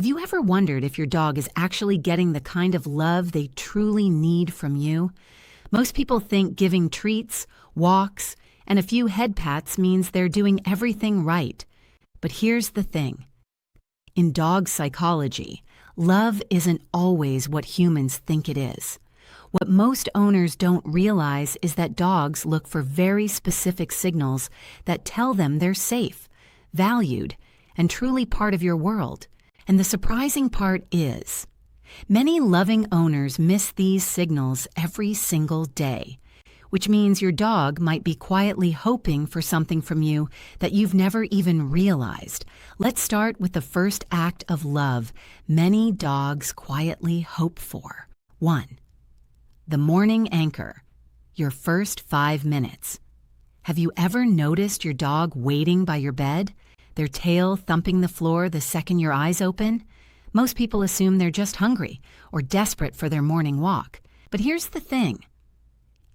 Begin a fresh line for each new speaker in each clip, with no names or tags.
Have you ever wondered if your dog is actually getting the kind of love they truly need from you? Most people think giving treats, walks, and a few head pats means they're doing everything right. But here's the thing. In dog psychology, love isn't always what humans think it is. What most owners don't realize is that dogs look for very specific signals that tell them they're safe, valued, and truly part of your world. And the surprising part is, many loving owners miss these signals every single day, which means your dog might be quietly hoping for something from you that you've never even realized. Let's start with the first act of love many dogs quietly hope for. 1. The morning anchor, your first 5 minutes. Have you ever noticed your dog waiting by your bed, their tail thumping the floor the second your eyes open? Most people assume they're just hungry or desperate for their morning walk. But here's the thing.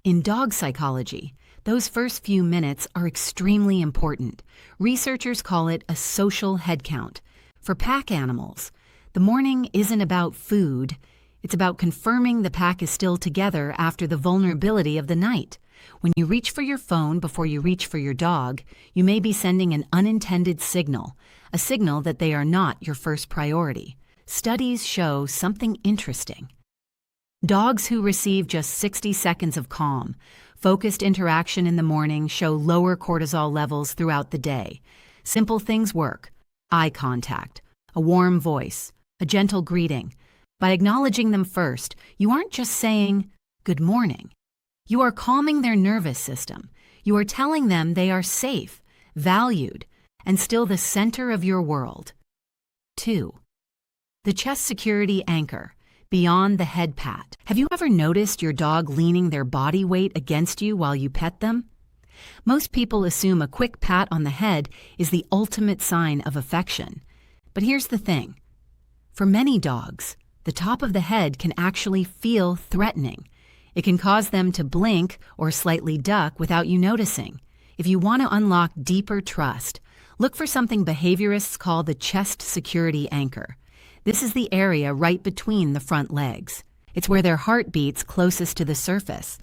In dog psychology, those first few minutes are extremely important. Researchers call it a social head count. For pack animals, the morning isn't about food. It's about confirming the pack is still together after the vulnerability of the night. When you reach for your phone before you reach for your dog, you may be sending an unintended signal, a signal that they are not your first priority. Studies show something interesting. Dogs who receive just 60 seconds of calm, focused interaction in the morning show lower cortisol levels throughout the day. Simple things work: eye contact, a warm voice, a gentle greeting. By acknowledging them first, you aren't just saying, "Good morning." You are calming their nervous system. You are telling them they are safe, valued, and still the center of your world. 2. The chest security anchor, beyond the head pat. Have you ever noticed your dog leaning their body weight against you while you pet them? Most people assume a quick pat on the head is the ultimate sign of affection. But here's the thing. For many dogs, the top of the head can actually feel threatening. It can cause them to blink or slightly duck without you noticing. If you want to unlock deeper trust, look for something behaviorists call the chest security anchor. This is the area right between the front legs. It's where their heart beats closest to the surface.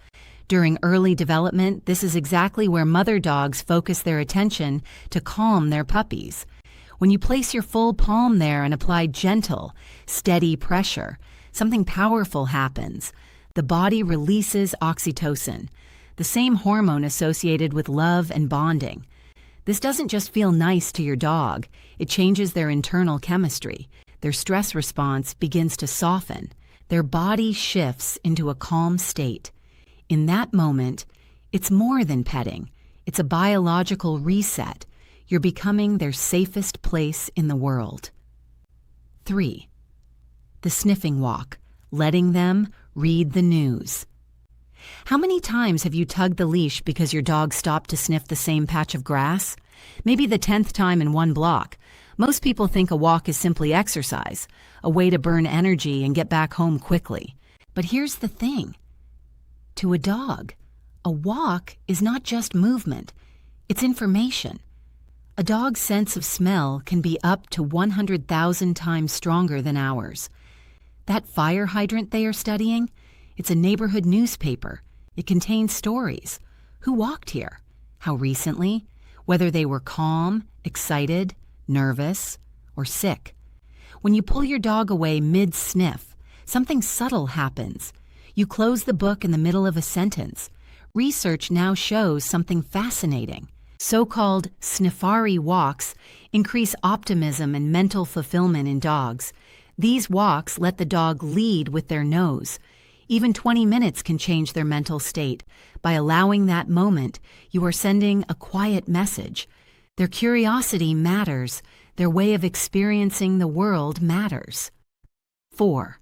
During early development, this is exactly where mother dogs focus their attention to calm their puppies. When you place your full palm there and apply gentle, steady pressure, something powerful happens. The body releases oxytocin, the same hormone associated with love and bonding. This doesn't just feel nice to your dog, it changes their internal chemistry. Their stress response begins to soften. Their body shifts into a calm state. In that moment, it's more than petting. It's a biological reset. You're becoming their safest place in the world. 3. The sniffing walk, letting them read the news. How many times have you tugged the leash because your dog stopped to sniff the same patch of grass? Maybe the 10th time in one block. Most people think a walk is simply exercise, a way to burn energy and get back home quickly. But here's the thing. To a dog, a walk is not just movement, it's information. A dog's sense of smell can be up to 100,000 times stronger than ours. That fire hydrant they are studying, it's a neighborhood newspaper. It contains stories. Who walked here? How recently? Whether they were calm, excited, nervous, or sick. When you pull your dog away mid-sniff, something subtle happens. You close the book in the middle of a sentence. Research now shows something fascinating. So-called sniffari walks increase optimism and mental fulfillment in dogs. These walks let the dog lead with their nose. Even 20 minutes can change their mental state. By allowing that moment, you are sending a quiet message. Their curiosity matters. Their way of experiencing the world matters. 4.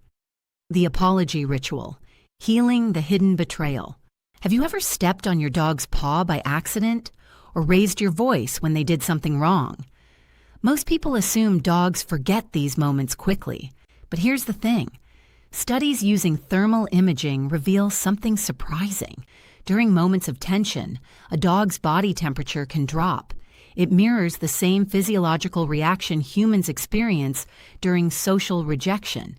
The apology ritual, healing the hidden betrayal. Have you ever stepped on your dog's paw by accident or raised your voice when they did something wrong? Most people assume dogs forget these moments quickly. But here's the thing. Studies using thermal imaging reveal something surprising. During moments of tension, a dog's body temperature can drop. It mirrors the same physiological reaction humans experience during social rejection.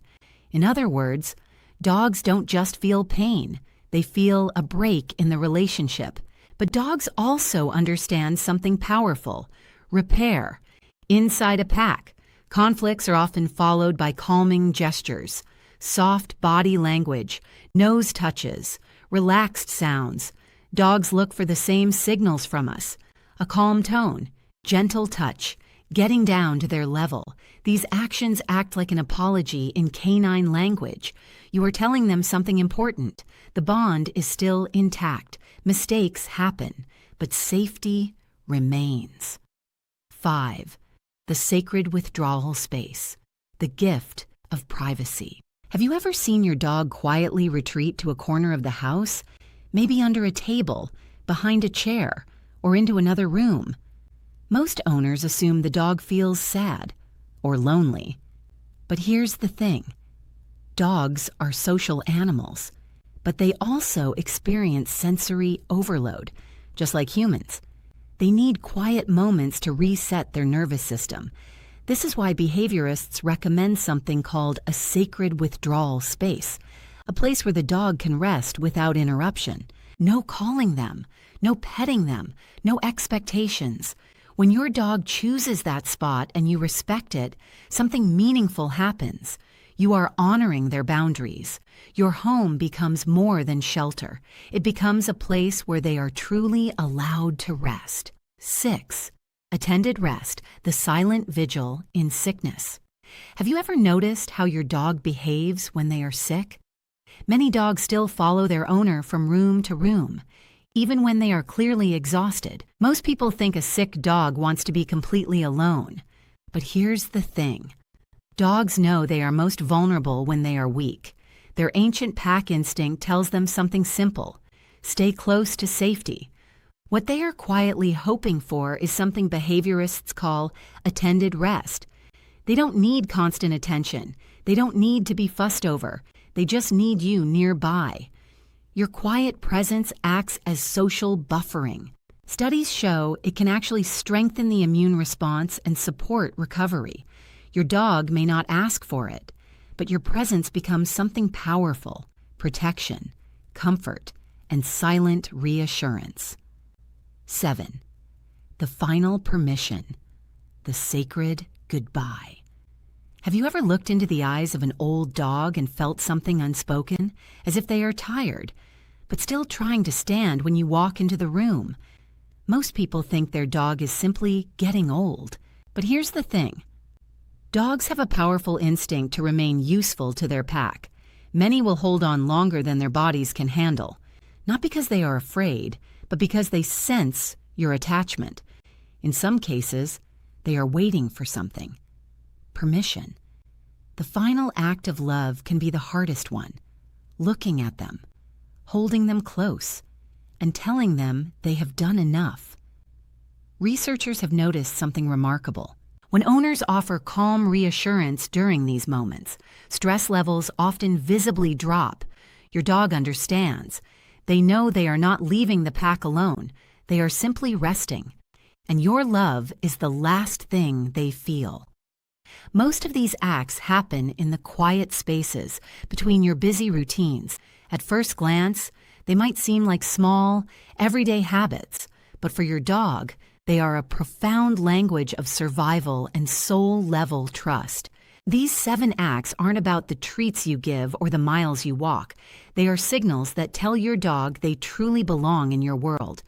In other words, dogs don't just feel pain, they feel a break in the relationship. But dogs also understand something powerful: repair. Inside a pack, conflicts are often followed by calming gestures, soft body language, nose touches, relaxed sounds. Dogs look for the same signals from us: a calm tone, gentle touch, getting down to their level. These actions act like an apology in canine language. You are telling them something important. The bond is still intact. Mistakes happen, but safety remains. 5. The sacred withdrawal space, the gift of privacy. Have you ever seen your dog quietly retreat to a corner of the house, maybe under a table, behind a chair, or into another room? Most owners assume the dog feels sad or lonely. But here's the thing: dogs are social animals, but they also experience sensory overload, just like humans. They need quiet moments to reset their nervous system. This is why behaviorists recommend something called a sacred withdrawal space, a place where the dog can rest without interruption. No calling them, no petting them, no expectations. When your dog chooses that spot and you respect it, something meaningful happens. You are honoring their boundaries. Your home becomes more than shelter. It becomes a place where they are truly allowed to rest. 6. Attended rest, the silent vigil in sickness. Have you ever noticed how your dog behaves when they are sick? Many dogs still follow their owner from room to room, even when they are clearly exhausted. Most people think a sick dog wants to be completely alone. But here's the thing: dogs know they are most vulnerable when they are weak. Their ancient pack instinct tells them something simple: stay close to safety. What they are quietly hoping for is something behaviorists call attended rest. They don't need constant attention. They don't need to be fussed over. They just need you nearby. Your quiet presence acts as social buffering. Studies show it can actually strengthen the immune response and support recovery. Your dog may not ask for it, but your presence becomes something powerful: protection, comfort, and silent reassurance. 7. The final permission, the sacred goodbye. Have you ever looked into the eyes of an old dog and felt something unspoken, as if they are tired, but still trying to stand when you walk into the room? Most people think their dog is simply getting old. But here's the thing: dogs have a powerful instinct to remain useful to their pack. Many will hold on longer than their bodies can handle, not because they are afraid, but because they sense your attachment. In some cases, they are waiting for something: permission. The final act of love can be the hardest one: looking at them, holding them close, and telling them they have done enough. Researchers have noticed something remarkable. When owners offer calm reassurance during these moments, stress levels often visibly drop. Your dog understands. They know they are not leaving the pack alone. They are simply resting. And your love is the last thing they feel. Most of these acts happen in the quiet spaces between your busy routines. At first glance, they might seem like small, everyday habits, but for your dog, they are a profound language of survival and soul-level trust. These 7 acts aren't about the treats you give or the miles you walk. They are signals that tell your dog they truly belong in your world.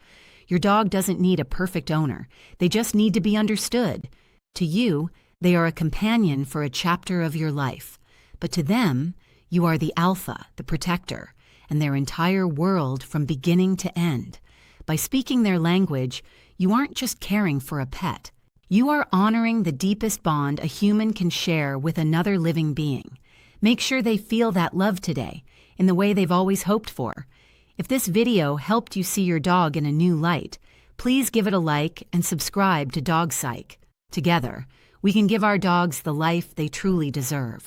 Your dog doesn't need a perfect owner. They just need to be understood. To you, they are a companion for a chapter of your life. But to them, you are the alpha, the protector, and their entire world from beginning to end. By speaking their language, you aren't just caring for a pet. You are honoring the deepest bond a human can share with another living being. Make sure they feel that love today, in the way they've always hoped for. If this video helped you see your dog in a new light, please give it a like and subscribe to Dog Psych. Together, we can give our dogs the life they truly deserve.